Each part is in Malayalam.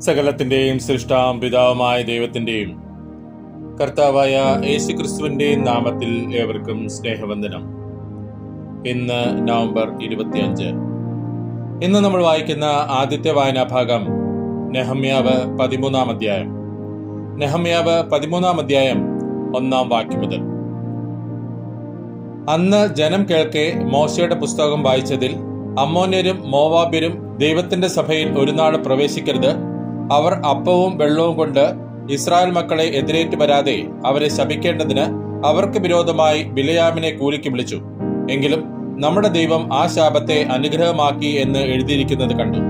സകലത്തിന്റെയും സൃഷ്ടാം പിതാവുമായ ദൈവത്തിന്റെയും കർത്താവായ യേശുക്രിസ്തുവിന്റെയും നാമത്തിൽ ഏവർക്കും സ്നേഹവന്ദനം. ഇന്ന് നവംബർ 25. ഇന്ന് നമ്മൾ വായിക്കുന്ന ആദ്യത്തെ വായനാഭാഗം നെഹമ്യാവ് 13-ാം അധ്യായം. നെഹമ്യാവ് 13-ാം അധ്യായം 1-ാം വാക്യം മുതൽ. അന്ന് ജനം കേൾക്കെ മോശയുടെ പുസ്തകം വായിച്ചതിൽ അമ്മോന്യരും മോവാബ്യരും ദൈവത്തിന്റെ സഭയിൽ ഒരു നാൾ പ്രവേശിക്കരുത്. അവർ അപ്പവും വെള്ളവും കൊണ്ട് ഇസ്രായേൽ മക്കളെ എതിരേറ്റ് വരാതെ അവരെ ശപിക്കേണ്ടതിന് അവർക്ക് വിരോധമായി ബിലയാമിനെ കൂലിക്ക് വിളിച്ചു. എങ്കിലും നമ്മുടെ ദൈവം ആ ശാപത്തെ അനുഗ്രഹമാക്കി എന്ന് എഴുതിയിരിക്കുന്നത് കണ്ടു.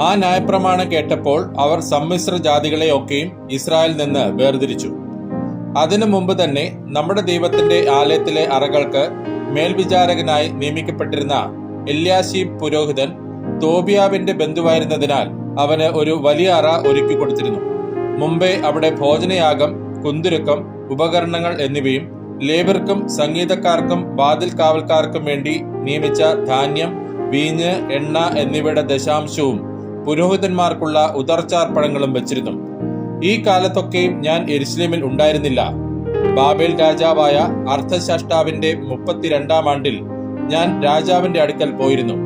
ആ ന്യായപ്രമാണം കേട്ടപ്പോൾ അവർ സമ്മിശ്ര ജാതികളെയൊക്കെയും ഇസ്രായേലിൽ നിന്ന് വേർതിരിച്ചു. അതിനു മുമ്പ് തന്നെ നമ്മുടെ ദൈവത്തിന്റെ ആലയത്തിലെ അറകൾക്ക് മേൽവിചാരകനായി നിയമിക്കപ്പെട്ടിരുന്ന എല്യാശീബ് പുരോഹിതൻ തോബിയാവിന്റെ ബന്ധുവായിരുന്നതിനാൽ അവന് ഒരു വലിയ അറ ഒരുക്കി കൊടുത്തിരുന്നു. മുമ്പേ അവിടെ ഭോജനയാഗം, കുന്തുരുക്കം, ഉപകരണങ്ങൾ എന്നിവയും ലേബർക്കും സംഗീതക്കാർക്കും വാതിൽ കാവൽക്കാർക്കും വേണ്ടി നിയമിച്ച ധാന്യം, വീഞ്ഞ്, എണ്ണ എന്നിവയുടെ ദശാംശവും പുരോഹിതന്മാർക്കുള്ള ഉദർച്ചാർപ്പണങ്ങളും വെച്ചിരുന്നു. ഈ കാലത്തൊക്കെയും ഞാൻ യെരുശലേമിൽ ഉണ്ടായിരുന്നില്ല. ബാബേൽ രാജാവായ അർത്ഥശാഷ്ടാവിന്റെ 32-ാം ആണ്ടിൽ ഞാൻ രാജാവിന്റെ അടുക്കൽ പോയിരുന്നു.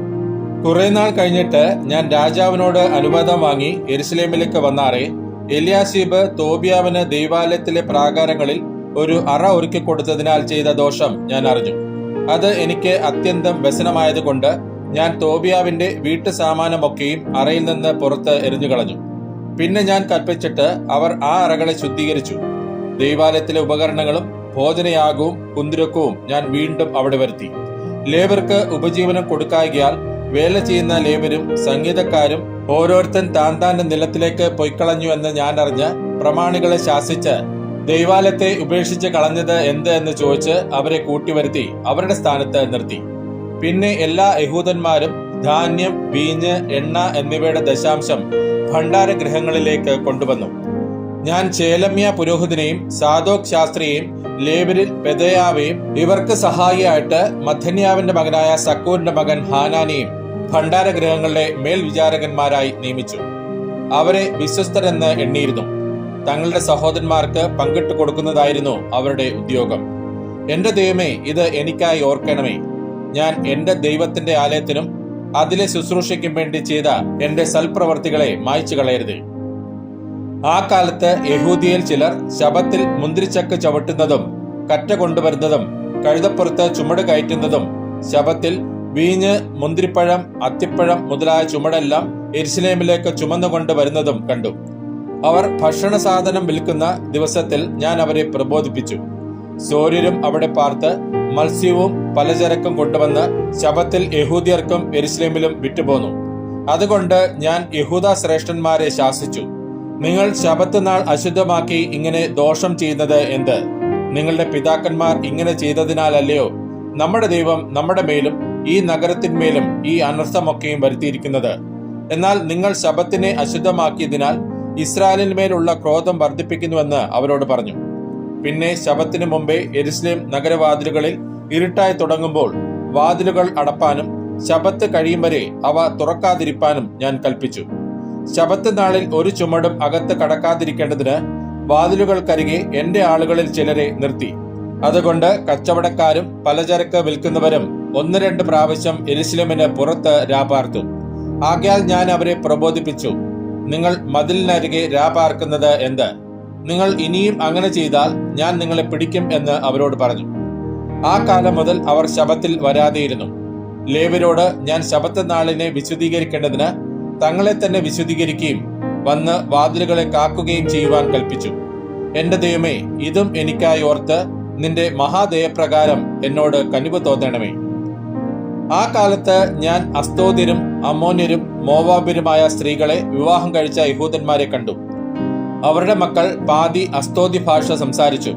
കുറെ നാൾ കഴിഞ്ഞിട്ട് ഞാൻ രാജാവിനോട് അനുവാദം വാങ്ങി യെരുശലേമിലേക്ക് വന്നാറെ എല്യാശീബ് തോബിയാവിന് ദൈവാലയത്തിലെ പ്രാകാരങ്ങളിൽ ഒരു അറ ഒരുക്കി കൊടുത്തതിനാൽ ചെയ്ത ദോഷം ഞാൻ അറിഞ്ഞു. അത് എനിക്ക് അത്യന്തം വ്യസനമായതുകൊണ്ട് ഞാൻ തോബിയാവിന്റെ വീട്ടു സാമാനമൊക്കെയും അറയിൽ നിന്ന് പുറത്ത് എറിഞ്ഞുകളഞ്ഞു. പിന്നെ ഞാൻ കൽപ്പിച്ചിട്ട് അവർ ആ അറകളെ ശുദ്ധീകരിച്ചു. ദൈവാലയത്തിലെ ഉപകരണങ്ങളും ഭോജനയാഗവും കുന്തുരുക്കവും ഞാൻ വീണ്ടും അവിടെ വരുത്തി. ലേബർക്ക് ഉപജീവനം കൊടുക്കായികയാൽ വേല ചെയ്യുന്ന ലേബരും സംഗീതക്കാരും ഓരോരുത്തൻ താന്താന്റെ നിലത്തിലേക്ക് പൊയ്ക്കളഞ്ഞു എന്ന് ഞാൻ അറിഞ്ഞ് പ്രമാണികളെ ശാസിച്ച് ദൈവാലയത്തെ ഉപേക്ഷിച്ച് കളഞ്ഞത് എന്ത് എന്ന് ചോദിച്ച് അവരെ കൂട്ടിവരുത്തി അവരുടെ സ്ഥാനത്ത് നിർത്തി. പിന്നെ എല്ലാ യഹൂദന്മാരും ധാന്യം, വീഞ്ഞ്, എണ്ണ എന്നിവയുടെ ദശാംശം ഭണ്ഡാരഗൃഹങ്ങളിലേക്ക് കൊണ്ടുവന്നു. ഞാൻ ചേലമ്യ പുരോഹിതനെയും സാദോക് ശാസ്ത്രിയെയും ലേബരിൽ പെദയാവെയും ഇവർക്ക് സഹായിയായിട്ട് മഥന്യാവിന്റെ മകനായ സക്കൂറിന്റെ മകൻ ഹാനാനെയും ഭണ്ഡാരഗൃഹങ്ങളുടെ മേൽവിചാരകന്മാരായി നിയമിച്ചു. അവരെ വിശ്വസ്തരെന്ന് എണ്ണിയിരുന്നു. തങ്ങളുടെ സഹോദരന്മാർക്ക് പങ്കിട്ട് കൊടുക്കുന്നതായിരുന്നു അവരുടെ ഉദ്യോഗം. എന്റെ ദൈവമേ, ഇത് എനിക്കായി ഓർക്കണമേ. ഞാൻ എന്റെ ദൈവത്തിന്റെ ആലയത്തിനും അതിലെ ശുശ്രൂഷയ്ക്കും വേണ്ടി ചെയ്ത എന്റെ സൽപ്രവർത്തികളെ മായ്ച്ചു കളയരുതേ. ആ കാലത്ത് യഹൂദിയയിൽ ചിലർ ശബത്തിൽ മുന്തിരിച്ചക്ക് ചവിട്ടുന്നതും കറ്റ കൊണ്ടുവരുന്നതും കഴുതപ്പുറത്ത് ചുമട് കയറ്റുന്നതും ശബത്തിൽ വീഞ്ഞ്, മുന്തിരിപ്പഴം, അത്തിപ്പഴം മുതലായ ചുമടെല്ലാം യെരുശലേമിലേക്ക് ചുമന്നുകൊണ്ട് വരുന്നതും കണ്ടു. അവർ ഭക്ഷണ സാധനം വിൽക്കുന്ന ദിവസത്തിൽ ഞാൻ അവരെ പ്രബോധിപ്പിച്ചു. സോര്യരും അവിടെ പാർത്ത് മത്സ്യവും പലചരക്കും കൊണ്ടുവന്ന് ശബത്തിൽ യഹൂദിയർക്കും യെരുശലേമിലും വിറ്റുപോന്നു. അതുകൊണ്ട് ഞാൻ യഹൂദ ശ്രേഷ്ഠന്മാരെ ശാസിച്ചു. നിങ്ങൾ ശബത്ത് നാൾ അശുദ്ധമാക്കി ഇങ്ങനെ ദോഷം ചെയ്യുന്നത് എന്ത്? നിങ്ങളുടെ പിതാക്കന്മാർ ഇങ്ങനെ ചെയ്തതിനാലല്ലയോ നമ്മുടെ ദൈവം നമ്മുടെ മേലും ഈ നഗരത്തിന്മേലും ഈ അനർത്ഥമൊക്കെയും വരുത്തിയിരിക്കുന്നത്? എന്നാൽ നിങ്ങൾ ശബത്തിനെ അശുദ്ധമാക്കിയതിനാൽ ഇസ്രായേലിന്മേലുള്ള ക്രോധം വർദ്ധിപ്പിക്കുന്നുവെന്ന് അവരോട് പറഞ്ഞു. പിന്നെ ശബത്തിന് മുമ്പേ യെരുശലേം നഗരവാതിലുകളിൽ ഇരുട്ടായി തുടങ്ങുമ്പോൾ വാതിലുകൾ അടപ്പാനും ശബത്ത് കഴിയും വരെ അവ തുറക്കാതിരിപ്പാനും ഞാൻ കൽപ്പിച്ചു. ശബത്ത് നാളിൽ ഒരു ചുമടും അകത്ത് കടക്കാതിരിക്കേണ്ടതിന് വാതിലുകൾക്കരികെ എന്റെ ആളുകളിൽ ചിലരെ നിർത്തി. അതുകൊണ്ട് കച്ചവടക്കാരും പലചരക്ക് വിൽക്കുന്നവരും 1-2 പ്രാവശ്യം യെരുശലേമിന് പുറത്ത് രാപാർത്തു. ആകയാൽ ഞാൻ അവരെ പ്രബോധിപ്പിച്ചു, നിങ്ങൾ മതിലിനരികെ രാപാർക്കുന്നത് എന്ത്? നിങ്ങൾ ഇനിയും അങ്ങനെ ചെയ്താൽ ഞാൻ നിങ്ങളെ പിടിക്കും എന്ന് അവരോട് പറഞ്ഞു. ആ കാലം മുതൽ അവർ ശബത്തിൽ വരാതെയിരുന്നു. ലേവ്യരോട് ഞാൻ ശബത്ത് നാളിനെ വിശുദ്ധീകരിക്കേണ്ടതിന് തങ്ങളെ തന്നെ വിശുദ്ധീകരിക്കുകയും വന്ന് വാതിലുകളെ കാക്കുകയും ചെയ്യുവാൻ കൽപ്പിച്ചു. എന്റെ ദൈവമേ, ഇതും എനിക്കായി ഓർത്ത് നിന്റെ മഹാദയപ്രകാരം എന്നോട് കനിവ് തോന്നണമേ. ആ കാലത്ത് ഞാൻ അസ്തോദ്യരും അമ്മോന്യരും മോവാബ്യരുമായ സ്ത്രീകളെ വിവാഹം കഴിച്ച യഹൂദന്മാരെ കണ്ടു. അവരുടെ മക്കൾ പാതി അസ്തോദ്യ ഭാഷ സംസാരിച്ചു.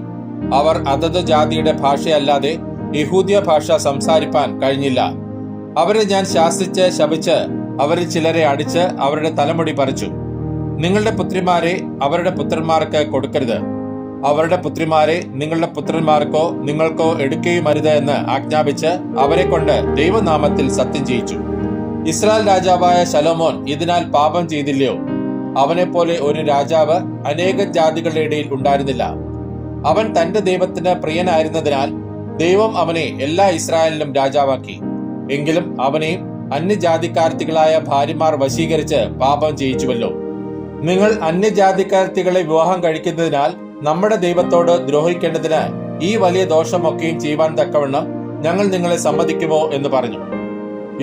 അവർ അതത് ജാതിയുടെ ഭാഷയല്ലാതെ യഹൂദ്യ ഭാഷ സംസാരിപ്പാൻ കഴിഞ്ഞില്ല. അവരെ ഞാൻ ശാസിച്ച് ശപിച്ച് അവരിൽ ചിലരെ അടിച്ച് അവരുടെ തലമുടി പറിച്ചു. നിങ്ങളുടെ പുത്രിമാരെ അവരുടെ പുത്രന്മാർക്ക് കൊടുക്കരുത്. അവരുടെ പുത്രിമാരെ നിങ്ങളുടെ പുത്രന്മാർക്കോ നിങ്ങൾക്കോ എടുക്കുകയും അരുത് എന്ന് ആജ്ഞാപിച്ച് അവരെ കൊണ്ട് ദൈവനാമത്തിൽ സത്യം ചെയ്യിച്ചു. ഇസ്രായേൽ രാജാവായ ശലോമോൻ ഇതിനാൽ പാപം ചെയ്തില്ലയോ? അവനെപ്പോലെ ഒരു രാജാവ് അനേകം ജാതികളുടെ ഇടയിൽ ഉണ്ടായിരുന്നില്ല. അവൻ തന്റെ ദൈവത്തിന് പ്രിയനായിരുന്നതിനാൽ ദൈവം അവനെ എല്ലാ ഇസ്രായേലിലും രാജാവാക്കി. എങ്കിലും അവനെയും അന്യജാതിക്കാർത്തികളായ ഭാര്യമാർ വശീകരിച്ച് പാപം ചെയ്യിച്ചുവല്ലോ. നിങ്ങൾ അന്യജാതിക്കാർത്തികളെ വിവാഹം കഴിക്കുന്നതിനാൽ നമ്മുടെ ദൈവത്തോട് ദ്രോഹിക്കേണ്ടതിന് ഈ വലിയ ദോഷമൊക്കെയും ചെയ്യുവാൻ തക്കവണ്ണം ഞങ്ങൾ നിങ്ങളെ സമ്മതിക്കുമോ എന്ന് പറഞ്ഞു.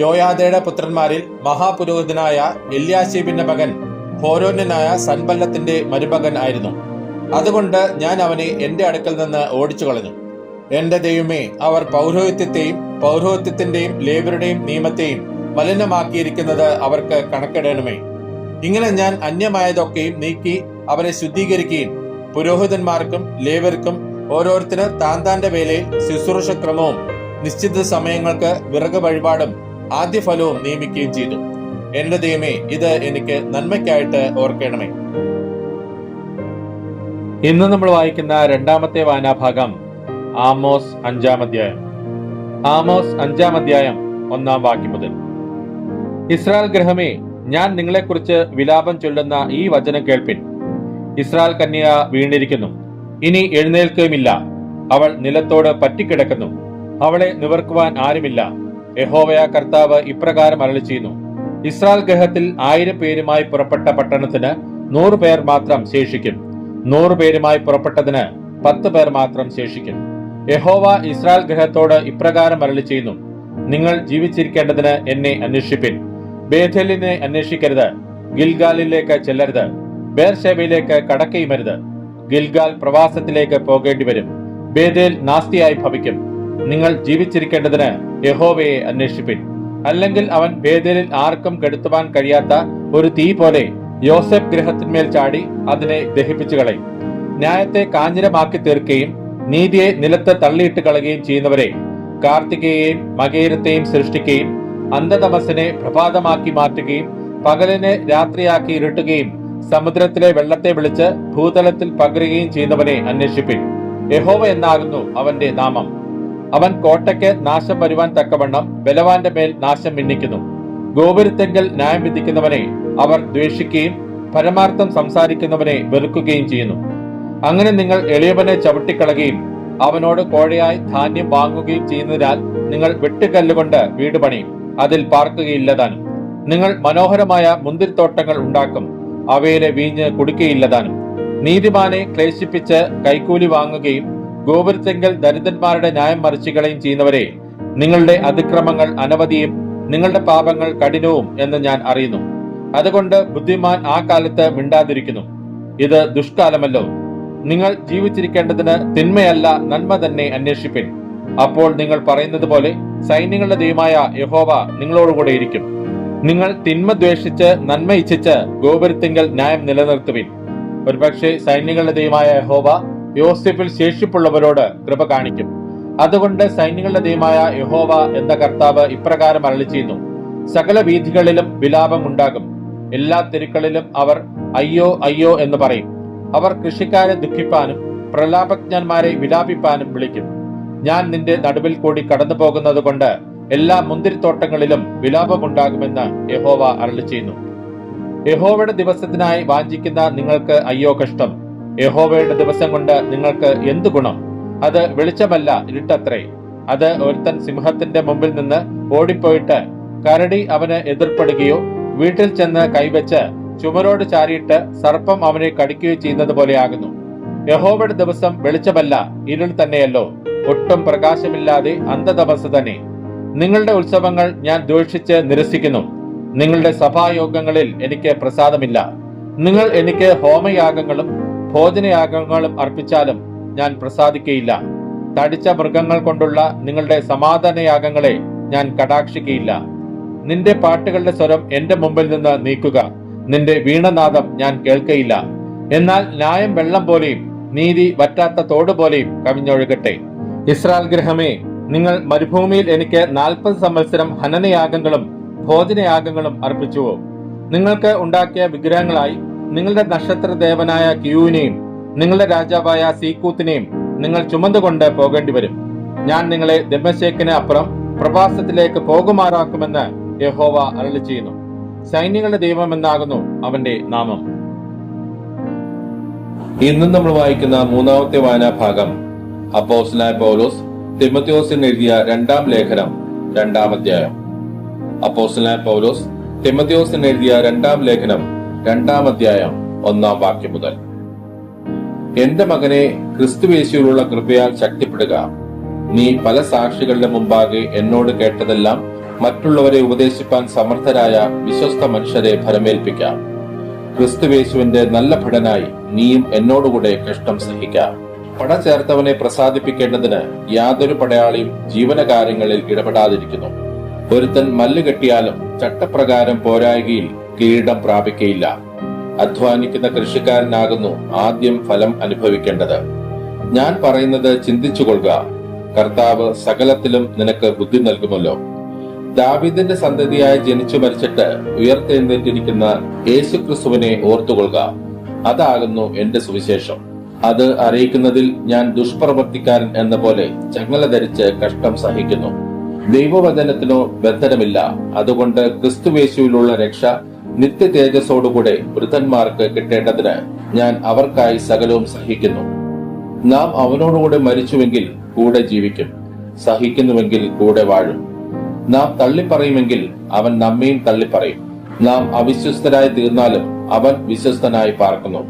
യോയാദയുടെ പുത്രന്മാരിൽ മഹാപുരോഹിതനായ എല്യാശീബിന്റെ മകൻ ഹോരോന്യനായ സൻബല്ലത്തിന്റെ മരുമകൻ ആയിരുന്നു. അതുകൊണ്ട് ഞാൻ അവനെ എന്റെ അടുക്കൽ നിന്ന് ഓടിച്ചു കളഞ്ഞു. എന്റെ ദൈവമേ, അവർ പൗരോഹിത്യത്തെയും പൗരോഹിത്യത്തിന്റെയും ലേവരുടെയും നിയമത്തെയും മലിനമാക്കിയിരിക്കുന്നത് അവർക്ക് കണക്കിടണമേ. ഇങ്ങനെ ഞാൻ അന്യമായതൊക്കെയും നീക്കി അവരെ ശുദ്ധീകരിക്കുകയും പുരോഹിതന്മാർക്കും ലേവർക്കും ഓരോരുത്തര് താന്താന്റെ വേലയിൽ ശുശ്രൂഷക്രമവും നിശ്ചിത സമയങ്ങൾക്ക് വിറക് വഴിപാടും ആദ്യഫലവും നിയമിക്കുകയും ചെയ്തു. എന്റെ ദൈവമേ, ഇത് എനിക്ക് നന്മയ്ക്കായിട്ട് ഓർക്കണമേ. ഇന്ന് നമ്മൾ വായിക്കുന്ന രണ്ടാമത്തെ വായനാഭാഗം ആമോസ് 5-ാം അധ്യായം. ആമോസ് 5-ാം അധ്യായം 1-ാം വാക്യം മുതൽ. ഇസ്രായേൽ ഗൃഹമേ, ഞാൻ നിങ്ങളെക്കുറിച്ച് വിലാപം ചൊല്ലുന്ന ഈ വചനം കേൾപ്പിൻ. ഇസ്രായേൽ കന്യക വീണിരിക്കുന്നു, ഇനി എഴുന്നേൽക്കുകയുമില്ല. അവൾ നിലത്തോട് പറ്റിക്കിടക്കുന്നു, അവളെ നിവർക്കുവാൻ ആരുമില്ല. യഹോവയായ കർത്താവ് ഇപ്രകാരം അരുളിച്ചെയ്യുന്നു: ഇസ്രായേൽ ഗൃഹത്തിൽ 1000 പേരുമായി പുറപ്പെട്ട പട്ടണത്തിന് 100 പേർ മാത്രം ശേഷിക്കും. 100 പേരുമായി പുറപ്പെട്ടതിന് 10 പേർ മാത്രം ശേഷിക്കും. യഹോവ ഇസ്രായേൽ ഗൃഹത്തോട് ഇപ്രകാരം അരുളിച്ചെയ്യുന്നു: നിങ്ങൾ ജീവിച്ചിരിക്കേണ്ടതിന് എന്നെ അന്വേഷിപ്പിൻ. ബേഥേലിനെ അന്വേഷിക്കരുത്, ഗിൽഗാലിലേക്ക് ചെല്ലരുത്, ബേർശേബയിലേക്ക് കടക്കയുമരുത്. ഗിൽഗാൽ പ്രവാസത്തിലേക്ക് പോകേണ്ടി വരും, ബേഥേൽ നാസ്തിയായി ഭവിക്കും. നിങ്ങൾ ജീവിച്ചിരിക്കേണ്ടതിന് യഹോവയെ അന്വേഷിപ്പിൻ. അല്ലെങ്കിൽ അവൻ ബേഥേലിൽ ആർക്കും കെടുത്തുവാൻ കഴിയാത്ത ഒരു തീ പോലെ യോസെഫ് ഗൃഹത്തിന്മേൽ ചാടി അതിനെ ദഹിപ്പിച്ചു കളയും. ന്യായത്തെ കാഞ്ഞിരമാക്കി തീർക്കുകയും നീതിയെ നിലത്ത് തള്ളിയിട്ട് കളയുകയും ചെയ്യുന്നവരെ, കാർത്തികയെയും മകേരത്തെയും സൃഷ്ടിക്കുകയും അന്ധതമസിനെ പ്രഭാതമാക്കി മാറ്റുകയും പകലിനെ രാത്രിയാക്കി ഇരുട്ടുകയും സമുദ്രത്തിലെ വെള്ളത്തെ വിളിച്ച് ഭൂതലത്തിൽ പകരുകയും ചെയ്യുന്നവനെ അന്വേഷിപ്പിൻ. യഹോവ എന്നാകുന്നു അവന്റെ നാമം. അവൻ കോട്ടയ്ക്ക് നാശം വരുവാൻ തക്കവണ്ണം ബലവാന്റെ മേൽ നാശം മിന്നിക്കുന്നു. ഗോപുരത്തെങ്കിൽ ന്യായം വിധിക്കുന്നവനെ അവർ ദ്വേഷിക്കുകയും പരമാർത്ഥം സംസാരിക്കുന്നവനെ വെറുക്കുകയും ചെയ്യുന്നു. അങ്ങനെ നിങ്ങൾ എളിയവനെ ചവിട്ടിക്കളയുകയും അവനോട് കോഴയായി ധാന്യം വാങ്ങുകയും ചെയ്യുന്നതിനാൽ നിങ്ങൾ വെട്ടുകല്ലുകൊണ്ട് വീട് പണിയും, അതിൽ പാർക്കുകയില്ലതാനും. നിങ്ങൾ മനോഹരമായ മുന്തിരിത്തോട്ടങ്ങൾ ഉണ്ടാക്കും, അവയിലെ വീഞ്ഞ് കുടിക്കുകയില്ലതാനും. നീതിമാനെ ക്ലേശിപ്പിച്ച് കൈക്കൂലി വാങ്ങുകയും ഗോപുരത്തെങ്കിൽ ദരിദ്രന്മാരുടെ ന്യായം മറിച്ചുകളയും ചെയ്യുന്നവരെ, നിങ്ങളുടെ അതിക്രമങ്ങൾ അനവധിയും നിങ്ങളുടെ പാപങ്ങൾ കഠിനവും എന്ന് ഞാൻ അറിയുന്നു. അതുകൊണ്ട് ബുദ്ധിമാൻ ആ കാലത്ത് മിണ്ടാതിരിക്കുന്നു. ഇത് ദുഷ്കാലമല്ലോ. നിങ്ങൾ ജീവിച്ചിരിക്കേണ്ടതിന് തിന്മയല്ല നന്മ തന്നെ അന്വേഷിപ്പിൻ. അപ്പോൾ നിങ്ങൾ പറയുന്നത് പോലെ സൈന്യങ്ങളുടെ ദൈവമായ യഹോവ നിങ്ങളോടുകൂടെ ഇരിക്കും. നിങ്ങൾ തിന്മ ദ്വേഷിച്ച് നന്മ ഇച്ഛിച്ച് ഗോപുരത്തിങ്കൽ ന്യായം നിലനിർത്തുവിൻ. ഒരുപക്ഷെ സൈന്യങ്ങളുടെ ദൈവമായ യഹോവ യോസേഫിൽ ശേഷിപ്പുള്ളവരോട് കൃപ കാണിക്കും. അതുകൊണ്ട് സൈന്യങ്ങളുടെ ദൈവമായ യഹോവ എന്ന കർത്താവ് ഇപ്രകാരം അരുളിച്ചെയ്യുന്നു: സകല വീഥികളിലും വിലാപം ഉണ്ടാകും, എല്ലാ തെരുക്കളിലും അവർ അയ്യോ അയ്യോ എന്ന് പറയും. അവർ കൃഷിക്കാരെ ദുഃഖിപ്പാനും പ്രലാപജ്ഞന്മാരെ വിലാപിപ്പാനും വിളിക്കും. ഞാൻ നിന്റെ നടുവിൽ കൂടി കടന്നു പോകുന്നത് കൊണ്ട് എല്ലാ മുന്തിരിത്തോട്ടങ്ങളിലും വിലാപമുണ്ടാകുമെന്ന് യഹോവ അരുളിച്ചെയ്യുന്നു. യഹോവയുടെ ദിവസത്തിനായി വാഞ്ചിക്കുന്ന നിങ്ങൾക്ക് അയ്യോ കഷ്ടം. യഹോവയുടെ ദിവസം കൊണ്ട് നിങ്ങൾക്ക് എന്തു ഗുണം? അത് വെളിച്ചമല്ല, ഇരുട്ടത്രേ. അത് ഒരുത്തൻ സിംഹത്തിന്റെ മുമ്പിൽ നിന്ന് ഓടിപ്പോയിട്ട് കരടി അവന് എതിർപ്പെടുകയോ വീട്ടിൽ ചെന്ന് കൈവച്ച് ചുമരോട് ചാരിയിട്ട് സർപ്പം അവനെ കടിക്കുകയോ ചെയ്യുന്നത് പോലെയാകുന്നു. യഹോവയുടെ ദിവസം വെളിച്ചമല്ല, ഇരുൾ തന്നെയല്ലോ, ഒട്ടും പ്രകാശമില്ലാതെ അന്ധതമസ് തന്നെ. നിങ്ങളുടെ ഉത്സവങ്ങൾ ഞാൻ ദ്വേഷിച്ച് നിരസിക്കുന്നു. നിങ്ങളുടെ സഭായോഗങ്ങളിൽ എനിക്ക് പ്രസാദമില്ല. നിങ്ങൾ എനിക്ക് ഹോമയാഗങ്ങളും ഭോജനയാഗങ്ങളും അർപ്പിച്ചാലും ഞാൻ പ്രസാദിക്കയില്ല. തടിച്ച മൃഗങ്ങൾ കൊണ്ടുള്ള നിങ്ങളുടെ സമാധാനയാഗങ്ങളെ ഞാൻ കടാക്ഷിക്കയില്ല. നിന്റെ പാട്ടുകളുടെ സ്വരം എന്റെ മുമ്പിൽ നിന്ന് നീക്കുക. നിന്റെ വീണനാദം ഞാൻ കേൾക്കയില്ല. എന്നാൽ ന്യായം വെള്ളം പോലെയും നീതി വറ്റാത്ത തോട് പോലെയും കവിഞ്ഞൊഴുകട്ടെ. ഇസ്രായേൽ ഗൃഹമേ, നിങ്ങൾ മരുഭൂമിയിൽ എനിക്ക് 40 സംവത്സരം ഹനനയാഗങ്ങളും ഭോജനയാഗങ്ങളും അർപ്പിച്ചുവോ? നിങ്ങൾക്ക് ഉണ്ടാക്കിയ വിഗ്രഹങ്ങളായി നിങ്ങളുടെ നക്ഷത്രദേവനായ കിയുവിനെയും നിങ്ങളുടെ രാജാവായ സീക്കൂത്തിനെയും നിങ്ങൾ ചുമന്നുകൊണ്ട് പോകേണ്ടി വരും. ഞാൻ നിങ്ങളെ ദമ്മേശെക്കിന് അപ്പുറം പ്രവാസത്തിലേക്ക് പോകുമാറാക്കുമെന്ന് യഹോവ അരുളിച്ചെയ്യുന്നു. സൈന്യങ്ങളുടെ ദൈവം എന്നാകുന്നു അവന്റെ നാമം. ഇന്നും നമ്മൾ വായിക്കുന്ന മൂന്നാമത്തെ വായനാ ഭാഗം അപ്പോസ്തലനായ പൗലോസ് തിമോഥെയോസിന് എഴുതിയ രണ്ടാം ലേഖനം 2-ാം അധ്യായം. അപ്പോസ്തലനായ പൗലോസ് തിമോഥെയോസിന് എഴുതിയ രണ്ടാം ലേഖനം 2-ാം അധ്യായം 1-ാം വാക്യം മുതൽ. എന്റെ മകനെ, ക്രിസ്തുയേശുവിലുള്ള കൃപയാൽ ശക്തിപ്പെടുക. നീ പല സാക്ഷികളുടെ മുമ്പാകെ എന്നോട് കേട്ടതെല്ലാം മറ്റുള്ളവരെ ഉപദേശിപ്പാൻ സമർത്ഥരായ വിശ്വസ്ത മനുഷ്യരെ ഫലമേൽപ്പിക്കാം. ക്രിസ്തുയേശുവിന്റെ നല്ല ഭടനായി നീയും എന്നോടുകൂടെ കഷ്ടം സഹിക്കാം. പട ചേർത്തവനെ പ്രസാദിപ്പിക്കേണ്ടതിന് യാതൊരു പടയാളിയും ജീവനകാര്യങ്ങളിൽ ഇടപെടാതിരിക്കുന്നു. ഒരുത്തൻ മല്ല് കെട്ടിയാലും ചട്ടപ്രകാരം പോരായ്കയിൽ കിരീടം പ്രാപിക്കയില്ല. അധ്വാനിക്കുന്ന കൃഷിക്കാരനാകുന്നു ആദ്യം ഫലം അനുഭവിക്കേണ്ടത്. ഞാൻ പറയുന്നത് ചിന്തിച്ചുകൊള്ളുക. കർത്താവ് സകലത്തിലും നിനക്ക് ബുദ്ധി നൽകുമല്ലോ. ദാവീദിന്റെ സന്തതിയായി ജനിച്ചു മരിച്ചിട്ട് ഉയർത്തെഴുന്നേറ്റിരിക്കുന്ന യേശുക്രിസ്തുവിനെ ഓർത്തുകൊള്ളുക. അതാകുന്നു എന്റെ സുവിശേഷം. അത് അറിയിക്കുന്നതിൽ ഞാൻ ദുഷ്പ്രവർത്തിക്കാരൻ എന്ന പോലെ ചങ്ങല ധരിച്ച് കഷ്ടം സഹിക്കുന്നു. ദൈവവചനത്തിനോ ബന്ധനമില്ല. അതുകൊണ്ട് ക്രിസ്തുയേശുവിലുള്ള രക്ഷ നിത്യ തേജസ്സോടുകൂടെ വൃദ്ധന്മാർക്ക് കിട്ടേണ്ടതിന് ഞാൻ അവർക്കായി സകലവും സഹിക്കുന്നു. നാം അവനോടുകൂടെ മരിച്ചുവെങ്കിൽ കൂടെ ജീവിക്കും, സഹിക്കുന്നുവെങ്കിൽ കൂടെ വാഴും. നാം തള്ളിപ്പറയുമെങ്കിൽ അവൻ നമ്മയും തള്ളിപ്പറയും. നാം അവിശ്വസ്തരായി തീർന്നാലും അവൻ വിശ്വസ്തനായി പാർക്കുന്നു.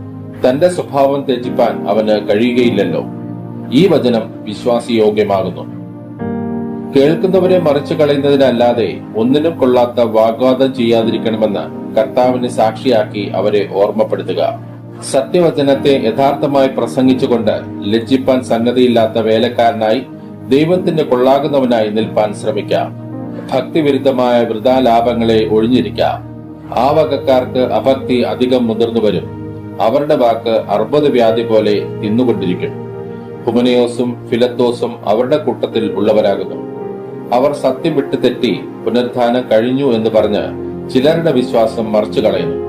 തന്റെ സ്വഭാവം ത്യജിപ്പാൻ അവന് കഴിയുകയില്ലല്ലോ. ഈ വചനം വിശ്വാസയോഗ്യമാകുന്നു. കേൾക്കുന്നവരെ മറിച്ചു കളയുന്നതിനല്ലാതെ ഒന്നിനും കൊള്ളാത്ത വാഗ്വാദം ചെയ്യാതിരിക്കണമെന്ന് കർത്താവിനെ സാക്ഷിയാക്കി അവരെ ഓർമ്മപ്പെടുത്തുക. സത്യവചനത്തെ യഥാർത്ഥമായി പ്രസംഗിച്ചുകൊണ്ട് ലജ്ജിപ്പാൻ സംഗതിയില്ലാത്ത വേലക്കാരനായി ദൈവത്തിന് കൊള്ളാകുന്നവനായി നിൽപ്പാൻ ശ്രമിക്കാം. ഭക്തിവിരുദ്ധമായ വൃഥാലാഭങ്ങളെ ഒഴിഞ്ഞിരിക്കാം. ആ വകക്കാർക്ക് അഭക്തി അധികം മുതിർന്നു വരും. അവരുടെ വാക്ക് അർബുദവ്യാധി പോലെ തിന്നുകൊണ്ടിരിക്കും. ഹുമനയോസും ഫിലത്തോസും അവരുടെ കൂട്ടത്തിൽ ഉള്ളവരാകുന്നു. അവർ സത്യം വിട്ടു തെറ്റി പുനരുത്ഥാനം കഴിഞ്ഞു എന്ന് പറഞ്ഞ് ചിലരുടെ വിശ്വാസം മറിച്ചു കളയുന്നു.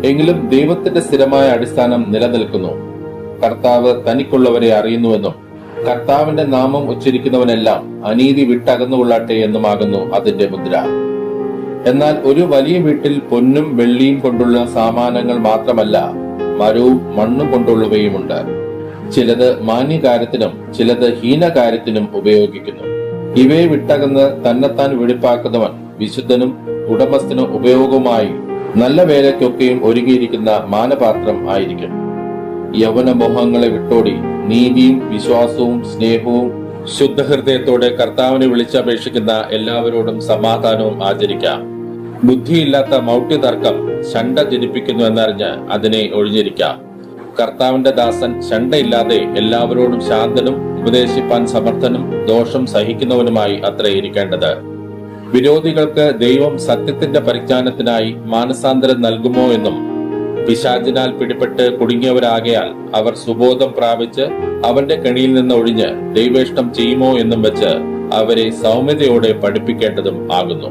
എങ്കിലും ദൈവത്തിന്റെ സ്ഥിരമായ അടിസ്ഥാനം നിലനിൽക്കുന്നു. കർത്താവ് തനിക്കുള്ളവരെ അറിയുന്നുവെന്നും കർത്താവിന്റെ നാമം ഉച്ചരിക്കുന്നവനെല്ലാം അനീതി വിട്ടകന്നുകൊള്ളട്ടെ എന്നുമാകുന്നു അതിന്റെ മുദ്ര. എന്നാൽ ഒരു വലിയ വീട്ടിൽ പൊന്നും വെള്ളിയും കൊണ്ടുള്ള സാമാനങ്ങൾ മാത്രമല്ല, മരവും മണ്ണും കൊണ്ടുള്ളവയുമുണ്ട്. ചിലത് മാന്യകാര്യത്തിനും ചിലത് ഹീനകാര്യത്തിനും ഉപയോഗിക്കുന്നു. ഇവയെ വിട്ടകന്ന് തന്നെത്താൻ വെടിപ്പാക്കുന്നവൻ വിശുദ്ധനും ഉടമസ്ഥനും ഉപയോഗവുമായി നല്ല വേലയ്ക്കൊക്കെയും ഒരുങ്ങിയിരിക്കുന്ന മാനപാത്രം ആയിരിക്കും. യൗവനമോഹങ്ങളെ വിട്ടോടി നീതിയും വിശ്വാസവും സ്നേഹവും ശുദ്ധഹൃദയത്തോടെ കർത്താവിനെ വിളിച്ചപേക്ഷിക്കുന്ന എല്ലാവരോടും സമാധാനവും ആചരിക്കാം. ബുദ്ധിയില്ലാത്ത മൗഢ്യതർക്കം ശണ്ട ജനിപ്പിക്കുന്നു എന്നറിഞ്ഞ് അതിനെ ഒഴിഞ്ഞിരിക്കാം. കർത്താവിന്റെ ദാസൻ ശണ്ടയില്ലാതെ എല്ലാവരോടും ശാന്തനും ഉപദേശിപ്പാൻ സമർത്ഥനും ദോഷം സഹിക്കുന്നവനുമായി അത്ര ഇരിക്കേണ്ടത്. വിരോധികൾക്ക് ദൈവം സത്യത്തിന്റെ പരിജ്ഞാനത്തിനായി മാനസാന്തരം നൽകുമോ എന്നും പിശാചിനാൽ പിടിപെട്ട് കുടുങ്ങിയവരാകയാൽ അവർ സുബോധം പ്രാപിച്ച് അവന്റെ കെണിയിൽ നിന്ന് ഒഴിഞ്ഞ് ദൈവേഷ്ടം ചെയ്യുമോ എന്നും വെച്ച് അവരെ സൗമ്യതയോടെ പഠിപ്പിക്കേണ്ടതും ആകുന്നു.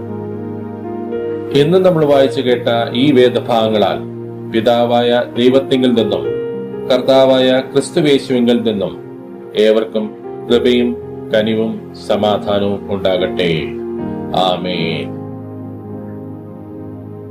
ഇന്ന് നമ്മൾ വായിച്ചു കേട്ട ഈ വേദഭാഗങ്ങളാൽ പിതാവായ ദൈവത്തിങ്കിൽ നിന്നും കർത്താവായ ക്രിസ്തുയേശുവിങ്കിൽ നിന്നും ഏവർക്കും കൃപയും കനിവും സമാധാനവും ഉണ്ടാകട്ടെ. ആമേൻ.